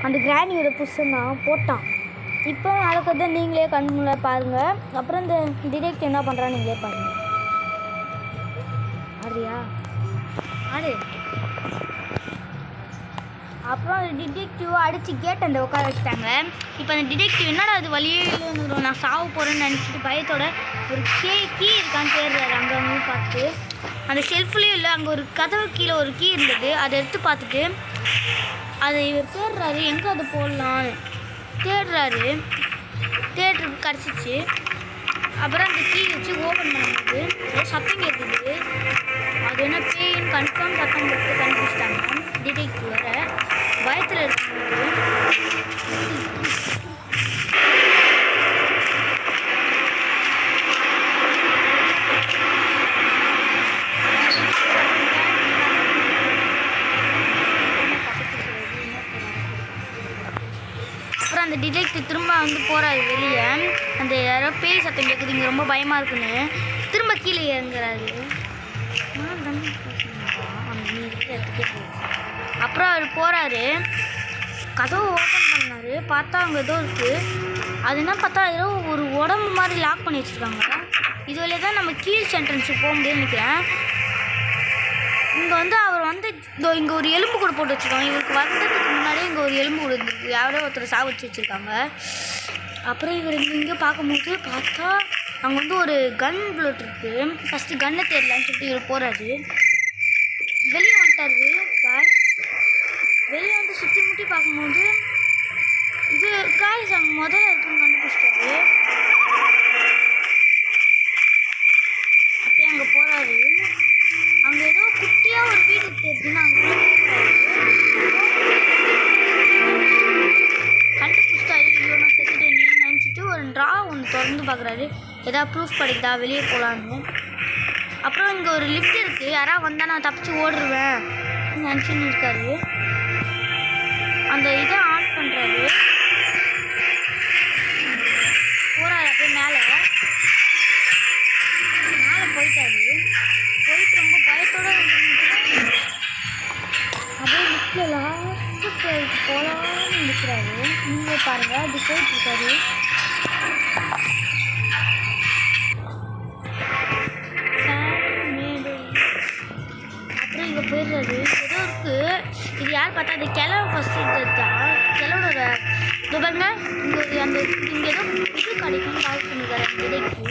அந்த கிராணியோட புருஷன் தான் போட்டான். இப்போ நடக்கிறத நீங்களே கண்முள்ள பாருங்கள். அப்புறம் இந்த டிடெக்டிவ் என்ன பண்ணுறான்னு நீங்களே பாருங்கள். ஆடுறியா ஆடு. அப்புறம் அந்த டிடெக்டிவ் அடித்து கேட் அந்த உட்கார வச்சுட்டாங்க. இப்போ அந்த டிடெக்டிவ் என்னடா அது வழியே இல்லை, நான் சாவ போகிறேன்னு நினச்சிட்டு பயத்தோட ஒரு கீ இருக்கான்னு தேடுறாரு. அங்கே பார்த்துட்டு அந்த ஷெல்ஃப்லேயும் இல்லை, அங்கே ஒரு கதவு கீழே ஒரு கீ இருந்தது. அதை எடுத்து பார்த்துட்டு அதை இவர் தேடுறாரு, எங்கே அதை போடலான்னு தேடுறாரு. தேடுறதுக்கு கிடச்சிச்சு. அப்புறம் அந்த கீ வச்சு ஓப்பன் பண்ணும்போது ஏதோ சத்தம் கேட்குது. அது என்ன பேயின்னு கன்ஃபார்ம் சத்தம் போட்டு கண்டுபிடிச்சிட்டாங்க. டிடெக்டிவ் வர பயத்தில் இருக்கும்போது அப்புறம் அந்த டிடெக்டிவ் திரும்ப வந்து போகிறாரு வெளியே. அந்த யாரோ பேய் சத்தம் கேட்குது, இங்கே ரொம்ப பயமாக இருக்குன்னு திரும்ப கீழே இறங்குறாரு. அப்புறம் அவர் போகிறாரு, கதவை ஓப்பன் பண்ணார். பார்த்தா அங்கே ஏதோ இருக்குது. அது என்ன பார்த்தா ஏதோ ஒரு உடம்பு மாதிரி லாக் பண்ணி வச்சுருக்காங்க. இது வழியே தான் நம்ம கீழ் என்ட்ரன்ஸுக்கு போக முடியும்னு நினைக்கிறேன். இங்கே வந்து அவர் வந்து இங்கே ஒரு எலும்பு கூட போட்டு வச்சுருக்காங்க. இவருக்கு வந்ததுக்கு முன்னாடியே இங்கே ஒரு எலும்பு கூட இருந்துருக்கு. யாரோ ஒருத்தர் சாவச்சு வச்சுருக்காங்க. அப்புறம் இவர் இங்கே பார்க்கும்போது பார்த்தா அங்கே வந்து ஒரு கன் புல்லட் இருக்குது. ஃபஸ்ட்டு கன்னை தேடலான்னு சொல்லிட்டு இவர் போகிறாரு. வெளியே வந்துட்டாரு. வெளியே வந்து சுற்றி முட்டி பார்க்கும்போது இது காய்ஸ் அங்கே முதல்ல இருக்குன்னு கண்டுபிடிச்சிட்டாரு. அப்படியே அங்கே போகிறாரு. அங்கே ஏதோ குட்டியாக ஒரு வீடு இருக்குன்னு அங்கே கண்டுபிடிச்சிட்டாரு. ஐயோ நான் செத்துட்டேன் நினச்சிட்டு ஒரு ட்ரா ஒன்று திறந்து பார்க்குறாரு. எதாவது ப்ரூஃப் கிடைக்குதா வெளியே போகலான்னு. அப்புறம் இங்கே ஒரு லிஃப்ட் இருக்குது. யாராவது வந்தால் நான் தப்பிச்சு ஓடுருவேன் நினச்சின்னு இருக்காரு. அந்த இதை ஆன் பண்ணுறாரு. போகிறாரு. அப்படியே மேலே போயிட்டாரு. போயிட்டு ரொம்ப பயத்தோடு அப்படியே லிஃப்டில் லாஸ்ட்டு ஃப்ளைட் போகலான்னு நிற்கிறாரு. நீங்களே பாருங்கள், அப்படி போயிட்டுருக்காரு. அப்புறம் இங்கே போயிடுறாரு. ஏதோ இருக்குது. இது யார் பார்த்தா அது கிளவு ஃபஸ்ட்டு தான். கிளவோட இது பாருங்க, இங்கே ஒரு அந்த இங்கே ஏதோ இது கிடைக்கும்னு கால் பண்ணிருக்காரு. அந்த இடைக்கு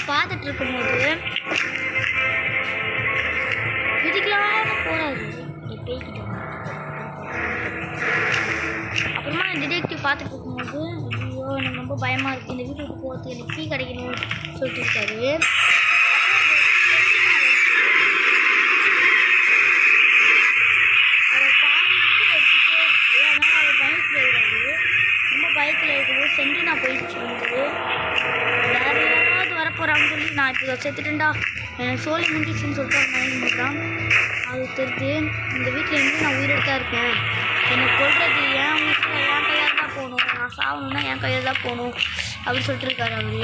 பார்த்துட்டு இருக்கும்போது இதுக்கெல்லாம் போகிறாரு பேய்கிட்ட. அப்புறமா டிடெக்டிவ் பார்த்துட்டு இருக்கும்போது ஐயோ எனக்கு ரொம்ப பயமாக இருக்குது, இந்த வீட்டுக்கு போகிறது எனக்கு கீ கிடைக்கணும்னு சொல்லிட்டு இருக்காரு. பயத்தில் இருக்கும்போது சென்ட்ரினா போயிடுச்சு வந்து வேறு யாராவது வரப்போகிறான்னு சொல்லி நான் இப்போ செத்துட்டேன்டா எனக்கு சோழி முடிஞ்சிச்சுன்னு சொல்லிட்டு அவன் மைண்ட் பண்ணுறான். அது தெரிஞ்சு இந்த வீட்டில் இருந்து நான் உயிரோடு தான் இருக்கேன், எனக்கு கொள்வது என் வீட்டில் என் கையால் தான் போகணும், நான் சாகணுன்னா என் கையில் தான் போகணும் அப்படின்னு சொல்லிட்டு இருக்காரு அவர்.